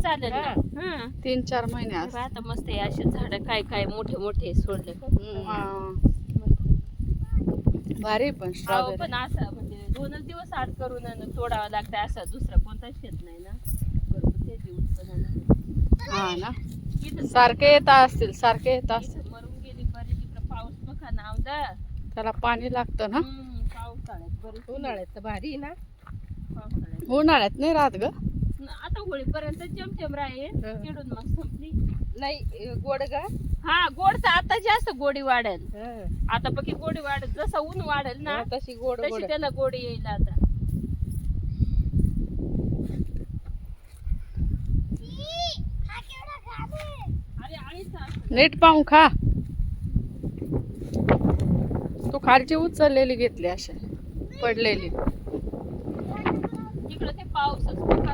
चालेल ना. हा 3-4 महिने हे असतात. बघ, आता मस्त आहे असे झाड काय काय मोठे मोठे सोडले का. हा. भारी पण अहो, स्ट्रॉबेरी. पण असं म्हणजे 2च दिवस आड करून आणि तोडावं लागतं असं दुसरा कोणता शेत नाही ना भरपूर त्याची उत्पन्न. हा ना. इथं सारखे येत असतील, सारखे येत असतील. इथं मरून गेली बरी तिकडं पाऊस बघा ना अवदा. त्याला पाणी लागतं ना. पावसाळ्यात बरी उन्हाळ्यात तर भारी ना. पावसाळ्यात उन्हाळ्यात नाही राहत ग. आता होळीपर्यंत चमचम राहील तिकडून मग संपली. नाही गोड ग. हा गोड तर आता जास्त गोडी वाढेल. आता बघी गोडी वाढेल जसं ऊन वाढेल ना तशी गोड गोड तशी त्याला गोडी येईल आता. अरे आळीचा असं. नीट पाहून खा. तू खालची उचललेली घेतली अशी पडलेली. तिकडं ते पाऊसच बघा